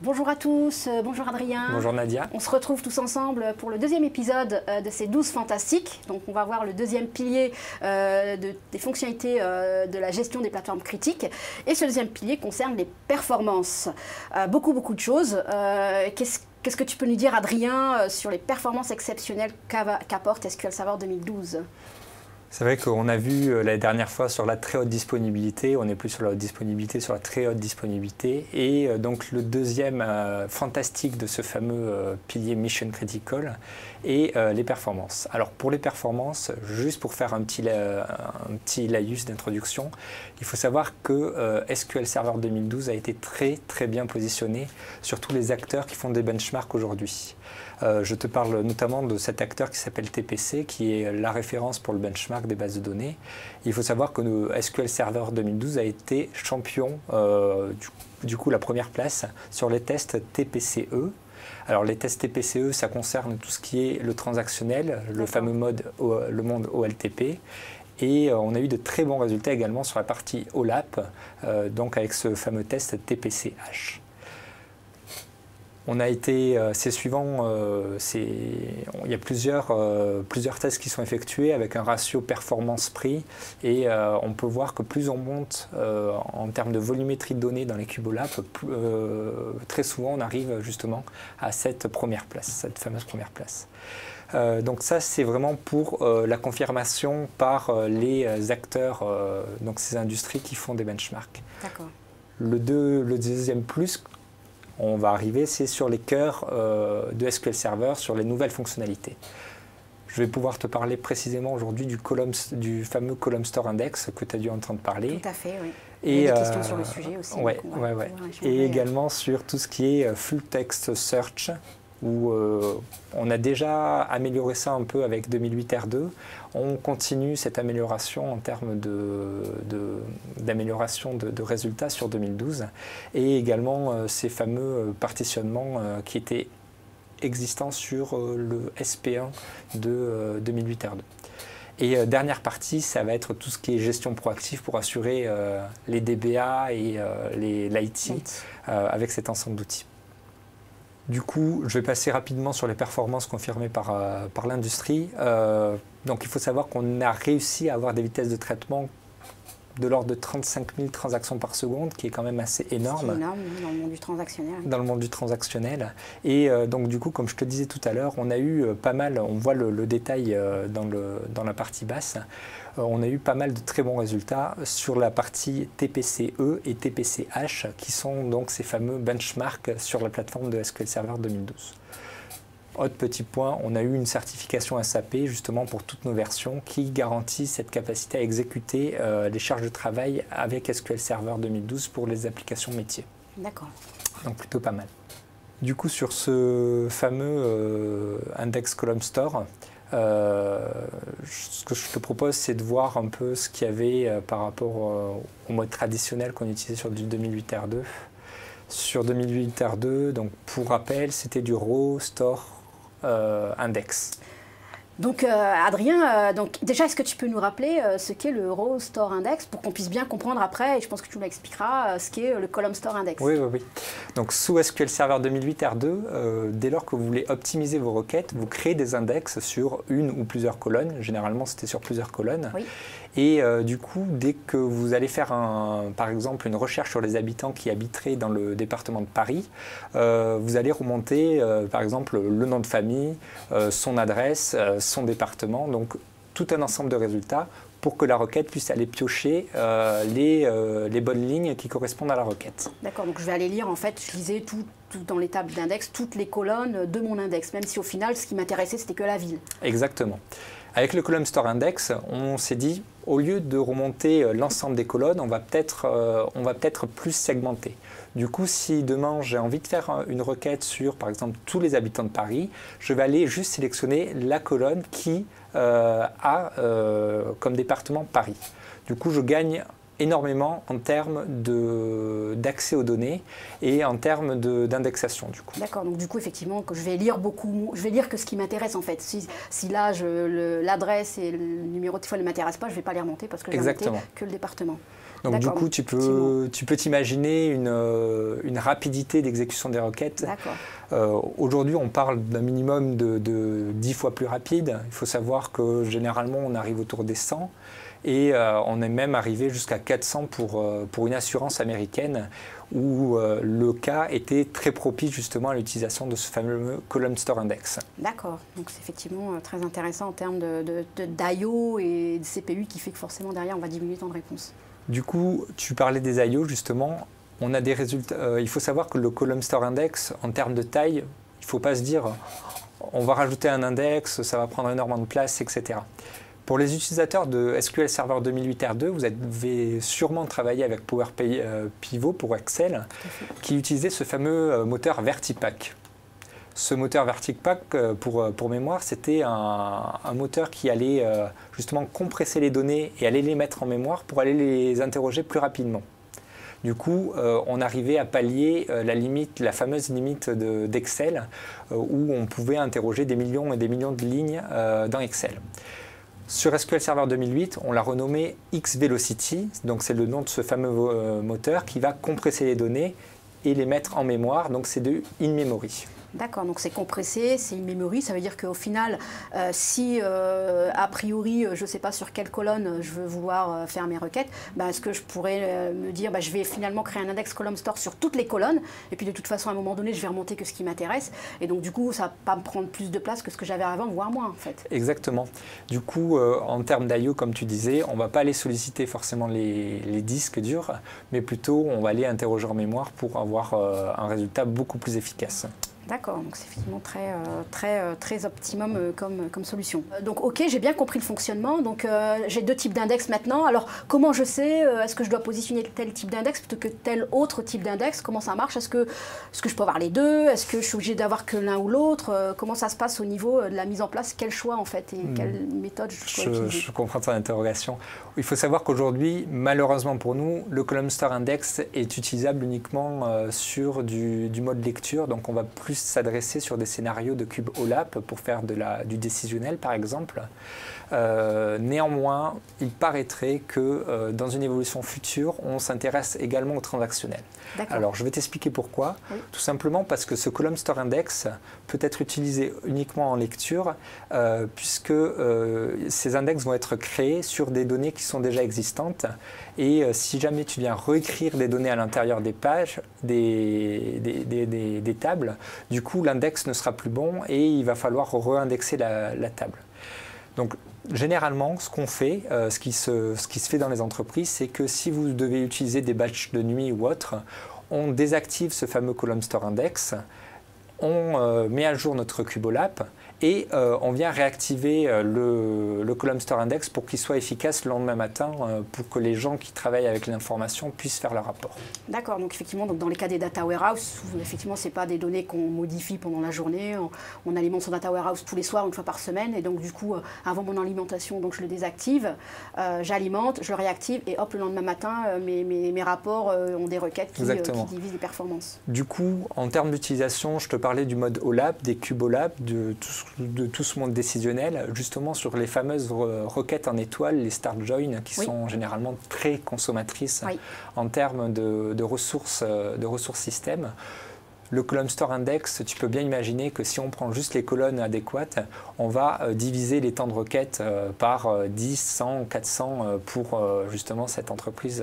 Bonjour à tous, bonjour Adrien. Bonjour Nadia. On se retrouve tous ensemble pour le deuxième épisode de ces 12 fantastiques. Donc on va voir le deuxième pilier des fonctionnalités de la gestion des plateformes critiques. Et ce deuxième pilier concerne les performances. Beaucoup de choses. Qu'est-ce que tu peux nous dire, Adrien, sur les performances exceptionnelles qu'apporte SQL Server 2012 ? C'est vrai qu'on a vu la dernière fois sur la très haute disponibilité, on n'est plus sur la haute disponibilité, sur la très haute disponibilité. Et donc le deuxième fantastique de ce fameux pilier Mission Critical est les performances. Alors pour les performances, juste pour faire un petit laïus d'introduction, il faut savoir que SQL Server 2012 a été très bien positionné sur tous les acteurs qui font des benchmarks aujourd'hui. Je te parle notamment de cet acteur qui s'appelle TPC, qui est la référence pour le benchmark des bases de données. Il faut savoir que SQL Server 2012 a été champion, du coup la première place, sur les tests TPCE. Alors les tests TPCE, ça concerne tout ce qui est le transactionnel, le fameux le monde OLTP. Et on a eu de très bons résultats également sur la partie OLAP, donc avec ce fameux test TPCH. On a été, c'est suivant, il y a plusieurs tests qui sont effectués avec un ratio performance-prix et on peut voir que plus on monte en termes de volumétrie de données dans les cubes OLAP, très souvent on arrive justement à cette première place, cette fameuse première place. Donc ça c'est vraiment pour la confirmation par les acteurs, donc ces industries qui font des benchmarks. D'accord. Le deuxième plus, on va arriver, c'est sur les cœurs de SQL Server, sur les nouvelles fonctionnalités. Je vais pouvoir te parler précisément aujourd'hui du fameux Column Store Index que tu as dû entendre parler. Tout à fait, oui. Il y a des questions sur le sujet aussi. Ouais. Et également sur tout ce qui est Full Text Search, où on a déjà amélioré ça un peu avec 2008 R2. On continue cette amélioration en termes d'amélioration de résultats sur 2012 et également ces fameux partitionnements qui étaient existants sur le SP1 de 2008 R2. Et dernière partie, ça va être tout ce qui est gestion proactive pour assurer les DBA et l'IT avec cet ensemble d'outils. Du coup, je vais passer rapidement sur les performances confirmées par l'industrie. Donc il faut savoir qu'on a réussi à avoir des vitesses de traitement de l'ordre de 35 000 transactions par seconde, qui est quand même assez énorme. C'est énorme dans le monde du transactionnel. Dans le monde du transactionnel. Et donc du coup, comme je te disais tout à l'heure, on a eu pas mal, on voit le détail dans la partie basse, on a eu pas mal de très bons résultats sur la partie TPCE et TPCH, qui sont donc ces fameux benchmarks sur la plateforme de SQL Server 2012. Autre petit point, on a eu une certification SAP justement pour toutes nos versions qui garantit cette capacité à exécuter les charges de travail avec SQL Server 2012 pour les applications métiers. D'accord. Donc plutôt pas mal. Du coup, sur ce fameux Index Column Store, ce que je te propose, c'est de voir un peu ce qu'il y avait par rapport au mode traditionnel qu'on utilisait sur du 2008 R2. Sur 2008 R2, donc pour rappel, c'était du Raw Store Index. Donc Adrien, déjà est-ce que tu peux nous rappeler ce qu'est le Raw Store Index pour qu'on puisse bien comprendre après, et je pense que tu m'expliqueras ce qu'est le Column Store Index. Oui. Donc sous SQL Server 2008 R2, dès lors que vous voulez optimiser vos requêtes, vous créez des index sur une ou plusieurs colonnes. Généralement c'était sur plusieurs colonnes. Oui. Et du coup, dès que vous allez faire par exemple une recherche sur les habitants qui habiteraient dans le département de Paris, vous allez remonter par exemple le nom de famille, son adresse, son département, donc tout un ensemble de résultats pour que la requête puisse aller piocher les bonnes lignes qui correspondent à la requête. D'accord, donc je vais aller lire, en fait, je lisais tout dans les tables d'index, toutes les colonnes de mon index, même si au final, ce qui m'intéressait, c'était que la ville. Exactement. Avec le Column Store Index, on s'est dit, au lieu de remonter l'ensemble des colonnes, on va peut-être plus segmenter. Du coup, si demain j'ai envie de faire une requête sur, par exemple, tous les habitants de Paris, je vais aller juste sélectionner la colonne qui a comme département Paris. Du coup, je gagne énormément en termes d'accès aux données et en termes d'indexation du coup. D'accord, donc du coup effectivement que je vais lire beaucoup, je vais lire que ce qui m'intéresse en fait. Si l'âge, l'adresse et le numéro de téléphone ne m'intéressent pas, je ne vais pas les remonter parce que je vais remonter que le département. Donc du coup, tu peux t'imaginer une rapidité d'exécution des requêtes. Aujourd'hui, on parle d'un minimum de 10 fois plus rapide. Il faut savoir que généralement, on arrive autour des 100 et on est même arrivé jusqu'à 400 pour une assurance américaine où le cas était très propice justement à l'utilisation de ce fameux Column Store Index. D'accord, donc c'est effectivement très intéressant en termes d'IO et de CPU qui fait que forcément derrière on va diminuer le temps de réponse. Du coup, tu parlais des IO justement, on a des résultats. Il faut savoir que le Column Store Index, en termes de taille, il ne faut pas se dire on va rajouter un index, ça va prendre énormément de place, etc. Pour les utilisateurs de SQL Server 2008 R2, vous avez sûrement travaillé avec Power Pivot pour Excel, qui utilisait ce fameux moteur Vertipack. Ce moteur Vertipack, pour mémoire, c'était un moteur qui allait justement compresser les données et aller les mettre en mémoire pour aller les interroger plus rapidement. Du coup, on arrivait à pallier la fameuse limite d'Excel, où on pouvait interroger des millions et des millions de lignes dans Excel. Sur SQL Server 2008, on l'a renommé X-Velocity, donc c'est le nom de ce fameux moteur qui va compresser les données et les mettre en mémoire, donc c'est de in-memory. D'accord, donc c'est compressé, c'est une memory, ça veut dire qu'au final, si a priori, je ne sais pas sur quelle colonne je veux vouloir faire mes requêtes, est-ce que je pourrais me dire, je vais finalement créer un index column store sur toutes les colonnes, et puis de toute façon, à un moment donné, je vais remonter que ce qui m'intéresse, et donc du coup, ça ne va pas me prendre plus de place que ce que j'avais avant, voire moins en fait. Exactement. Du coup, en termes d'IO, comme tu disais, on ne va pas aller solliciter forcément les disques durs, mais plutôt on va aller interroger en mémoire pour avoir un résultat beaucoup plus efficace. D'accord, donc c'est effectivement très optimum comme solution. Donc ok, j'ai bien compris le fonctionnement, donc j'ai deux types d'index maintenant. Alors comment je sais, est-ce que je dois positionner tel type d'index plutôt que tel autre type d'index? Comment ça marche? Est-ce que je peux avoir les deux? Est-ce que je suis obligé d'avoir que l'un ou l'autre? Comment ça se passe au niveau de la mise en place? Quel choix en fait et quelle méthode je dois utiliser? Je comprends ton interrogation. Il faut savoir qu'aujourd'hui, malheureusement pour nous, le Column Store Index est utilisable uniquement sur du mode lecture, donc on va plus s'adresser sur des scénarios de cube OLAP pour faire du décisionnel par exemple. Néanmoins, il paraîtrait que dans une évolution future, on s'intéresse également au transactionnel. Alors je vais t'expliquer pourquoi. Oui. Tout simplement parce que ce Column Store Index peut être utilisé uniquement en lecture puisque ces index vont être créés sur des données qui sont déjà existantes et si jamais tu viens réécrire des données à l'intérieur des pages, des tables, du coup l'index ne sera plus bon et il va falloir réindexer la table. Donc généralement, ce qu'on fait, ce qui se fait dans les entreprises, c'est que si vous devez utiliser des batchs de nuit ou autre, on désactive ce fameux Column Store Index, on met à jour notre CubeOLAP et on vient réactiver le Column Store Index pour qu'il soit efficace le lendemain matin pour que les gens qui travaillent avec l'information puissent faire leur rapport. D'accord, donc effectivement dans les cas des data warehouse, effectivement ce n'est pas des données qu'on modifie pendant la journée, on alimente son data warehouse tous les soirs, une fois par semaine et donc du coup avant mon alimentation donc je le désactive, j'alimente, je le réactive et hop le lendemain matin mes rapports ont des requêtes qui divisent les performances. Du coup en termes d'utilisation, je te parlais du mode OLAP, des cubes OLAP, de tout ce monde décisionnel, justement sur les fameuses requêtes en étoiles, les start join, qui sont généralement très consommatrices en termes de ressources système. Le Column Store Index, tu peux bien imaginer que si on prend juste les colonnes adéquates, on va diviser les temps de requête par 10, 100, 400 pour justement cette entreprise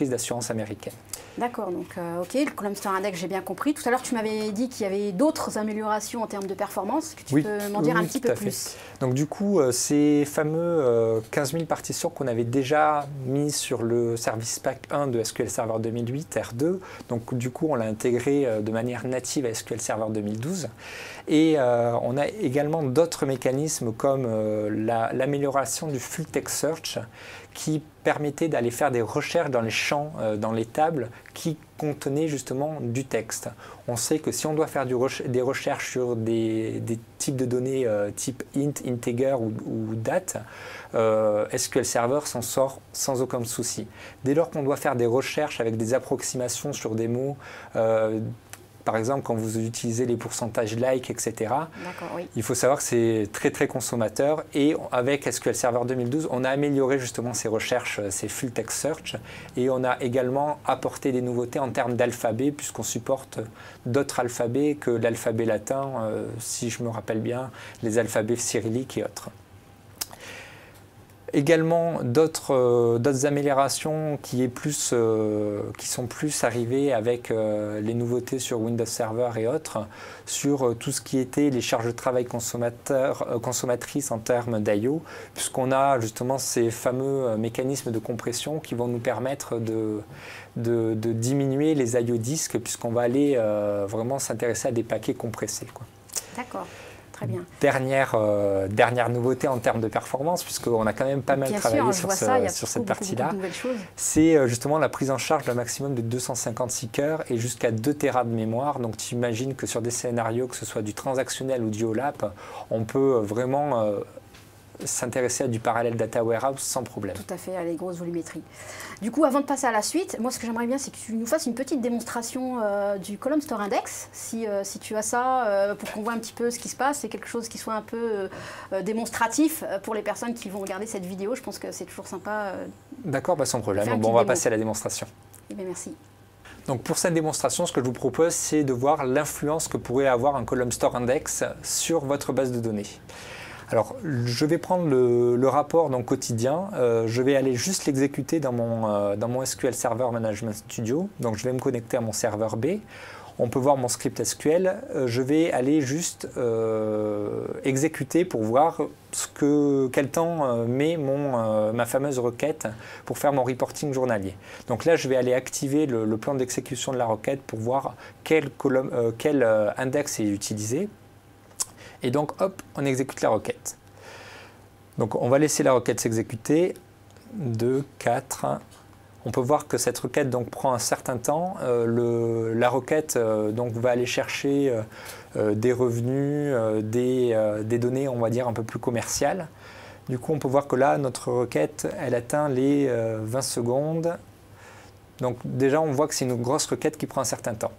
d'assurance américaine. D'accord, donc ok, le Column Store Index, j'ai bien compris. Tout à l'heure, tu m'avais dit qu'il y avait d'autres améliorations en termes de performance. Est-ce que tu peux m'en dire un petit peu plus? Donc du coup, ces fameux 15 000 partitions qu'on avait déjà mis sur le Service Pack 1 de SQL Server 2008, R2, donc du coup, on l'a intégré de manière native à SQL Server 2012. Et on a également d'autres mécanismes comme l'amélioration du Full Text Search qui permettait d'aller faire des recherches dans les champs, dans les tables qui contenaient justement du texte. On sait que si on doit faire des recherches sur des types de données type int, integer ou date, SQL Server s'en sort sans aucun souci. Dès lors qu'on doit faire des recherches avec des approximations sur des mots, par exemple, quand vous utilisez les pourcentages like, etc., oui. il faut savoir que c'est très très consommateur. Et avec SQL Server 2012, on a amélioré justement ces recherches, ces full text search, et on a également apporté des nouveautés en termes d'alphabet, puisqu'on supporte d'autres alphabets que l'alphabet latin, si je me rappelle bien, les alphabets cyrilliques et autres. Également d'autres améliorations qui sont plus arrivées avec les nouveautés sur Windows Server et autres, sur tout ce qui était les charges de travail consommatrices en termes d'IO, puisqu'on a justement ces fameux mécanismes de compression qui vont nous permettre de diminuer les IO disques, puisqu'on va aller vraiment s'intéresser à des paquets compressés, quoi. D'accord. Très bien. Dernière nouveauté en termes de performance, puisqu'on a quand même pas mal travaillé sur cette partie-là, c'est justement la prise en charge d'un maximum de 256 cœurs et jusqu'à 2 Tera de mémoire. Donc tu imagines que sur des scénarios, que ce soit du transactionnel ou du OLAP, on peut vraiment s'intéresser à du parallèle data warehouse sans problème. Tout à fait, à les grosses volumétries. Du coup, avant de passer à la suite, moi ce que j'aimerais bien, c'est que tu nous fasses une petite démonstration du Column Store Index, si tu as ça, pour qu'on voit un petit peu ce qui se passe. C'est quelque chose qui soit un peu démonstratif pour les personnes qui vont regarder cette vidéo. Je pense que c'est toujours sympa. D'accord, sans problème. Bon, on va passer à la démonstration. Eh bien, merci. Donc pour cette démonstration, ce que je vous propose, c'est de voir l'influence que pourrait avoir un Column Store Index sur votre base de données. Alors, je vais prendre le rapport donc, quotidien, je vais aller juste l'exécuter dans mon SQL Server Management Studio. Donc, je vais me connecter à mon serveur B. On peut voir mon script SQL. Je vais aller juste exécuter pour voir quel temps met ma fameuse requête pour faire mon reporting journalier. Donc là, je vais aller activer le plan d'exécution de la requête pour voir quel index est utilisé. Et donc, hop, on exécute la requête. Donc, on va laisser la requête s'exécuter. 2, 4. On peut voir que cette requête donc, prend un certain temps. La requête donc, va aller chercher des revenus, des données, on va dire, un peu plus commerciales. Du coup, on peut voir que là, notre requête, elle atteint les 20 secondes. Donc, déjà, on voit que c'est une grosse requête qui prend un certain temps.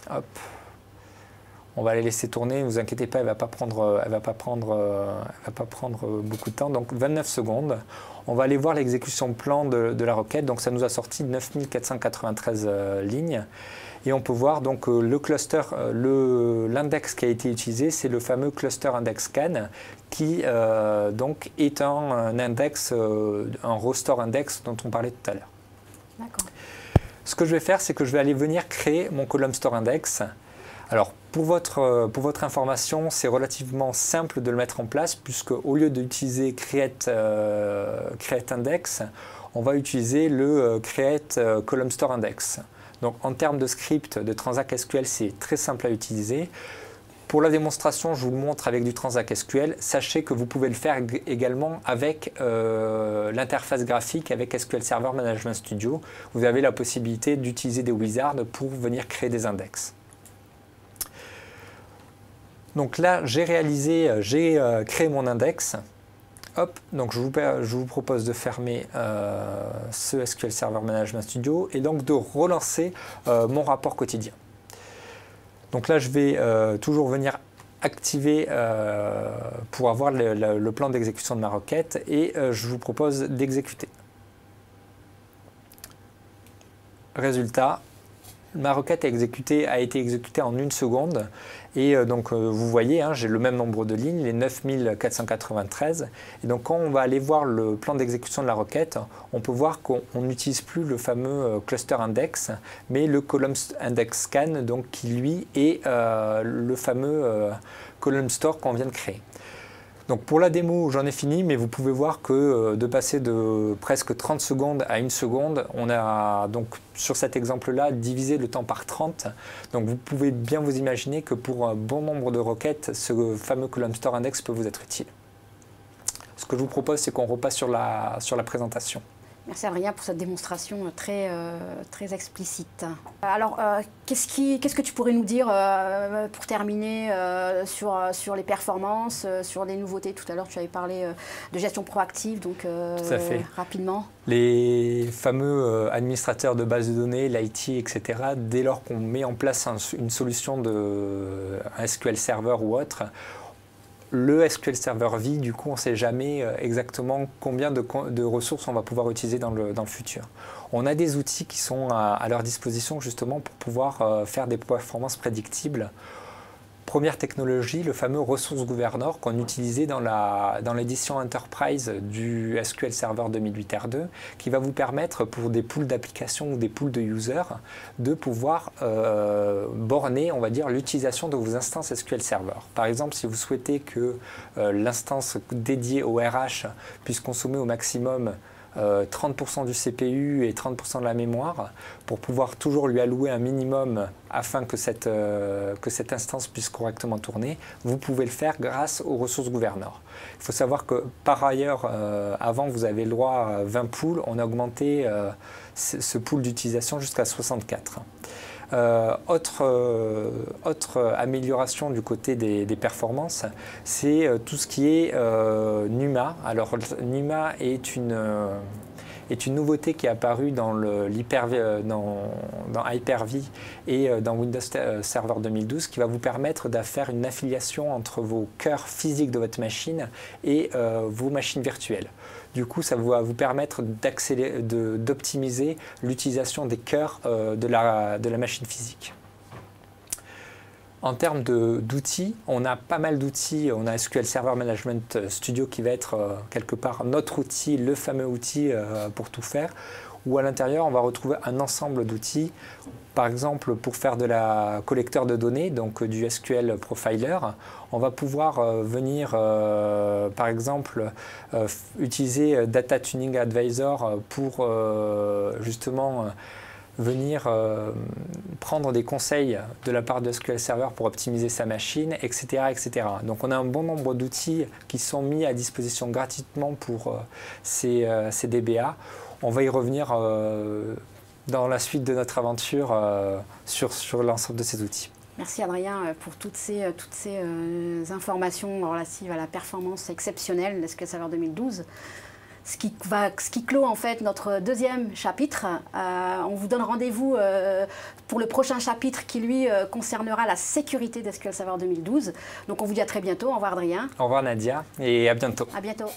Hop. On va la laisser tourner, ne vous inquiétez pas, elle ne va pas prendre beaucoup de temps. Donc 29 secondes. On va aller voir l'exécution plan de la requête. Donc ça nous a sorti 9493 lignes. Et on peut voir donc le cluster, l'index qui a été utilisé, c'est le fameux cluster index scan qui donc est un index, un raw store index dont on parlait tout à l'heure. D'accord. Ce que je vais faire, c'est que je vais aller venir créer mon column store index. Alors, pour votre information, c'est relativement simple de le mettre en place puisque au lieu d'utiliser create index, on va utiliser le create column store index. Donc, en termes de script de Transact SQL, c'est très simple à utiliser. Pour la démonstration, je vous le montre avec du Transact SQL. Sachez que vous pouvez le faire également avec l'interface graphique avec SQL Server Management Studio. Vous avez la possibilité d'utiliser des wizards pour venir créer des index. Donc là, j'ai créé mon index. Hop, donc je vous propose de fermer ce SQL Server Management Studio et donc de relancer mon rapport quotidien. Donc là, je vais toujours venir activer pour avoir le plan d'exécution de ma requête et je vous propose d'exécuter. Résultat, ma requête a été exécutée en 1 seconde et donc vous voyez, hein, j'ai le même nombre de lignes, les 9493. Et donc quand on va aller voir le plan d'exécution de la requête, on peut voir qu'on n'utilise plus le fameux cluster index, mais le column index scan, donc qui lui est le fameux column store qu'on vient de créer. Donc pour la démo, j'en ai fini, mais vous pouvez voir que de passer de presque 30 secondes à 1 seconde, on a donc sur cet exemple-là divisé le temps par 30. Donc vous pouvez bien vous imaginer que pour un bon nombre de requêtes, ce fameux column store index peut vous être utile. Ce que je vous propose, c'est qu'on repasse sur la présentation. Merci Adrien pour cette démonstration très explicite. Alors, qu'est-ce que tu pourrais nous dire pour terminer sur les performances, sur les nouveautés? Tout à l'heure, tu avais parlé de gestion proactive, donc tout à fait. Rapidement. Les fameux administrateurs de bases de données, l'IT, etc., dès lors qu'on met en place une solution de un SQL Server ou autre, le SQL Server vit, du coup, on ne sait jamais exactement combien de ressources on va pouvoir utiliser dans le futur. On a des outils qui sont à leur disposition justement pour pouvoir faire des performances prédictibles. Première technologie, le fameux Resource Governor qu'on utilisait dans l'édition Enterprise du SQL Server 2008 R2, qui va vous permettre pour des pools d'applications ou des pools de users de pouvoir borner, on va dire, l'utilisation de vos instances SQL Server. Par exemple, si vous souhaitez que l'instance dédiée au RH puisse consommer au maximum 30% du CPU et 30% de la mémoire pour pouvoir toujours lui allouer un minimum afin que cette instance puisse correctement tourner, vous pouvez le faire grâce aux ressources Governor. Il faut savoir que par ailleurs, avant vous avez le droit à 20 pools, on a augmenté ce pool d'utilisation jusqu'à 64. Autre amélioration du côté des performances, c'est tout ce qui est NUMA. Alors NUMA est une nouveauté qui est apparue dans Hyper-V et dans Windows Server 2012 qui va vous permettre de faire une affiliation entre vos cœurs physiques de votre machine et vos machines virtuelles. Du coup, ça va vous permettre d'optimiser l'utilisation des cœurs de la machine physique. En termes d'outils, on a pas mal d'outils. On a SQL Server Management Studio qui va être quelque part notre outil, le fameux outil pour tout faire. Où à l'intérieur, on va retrouver un ensemble d'outils. Par exemple, pour faire de la collecteur de données, donc du SQL Profiler, on va pouvoir venir, par exemple, utiliser Data Tuning Advisor pour justement venir prendre des conseils de la part de SQL Server pour optimiser sa machine, etc., etc. Donc on a un bon nombre d'outils qui sont mis à disposition gratuitement pour ces DBA. On va y revenir dans la suite de notre aventure sur l'ensemble de ces outils. Merci Adrien pour toutes ces informations relatives à la performance exceptionnelle de SQL Server 2012. Ce qui clôt en fait notre deuxième chapitre. On vous donne rendez-vous pour le prochain chapitre qui lui concernera la sécurité d'SQL Server 2012. Donc on vous dit à très bientôt. Au revoir Adrien. Au revoir Nadia et à bientôt. À bientôt.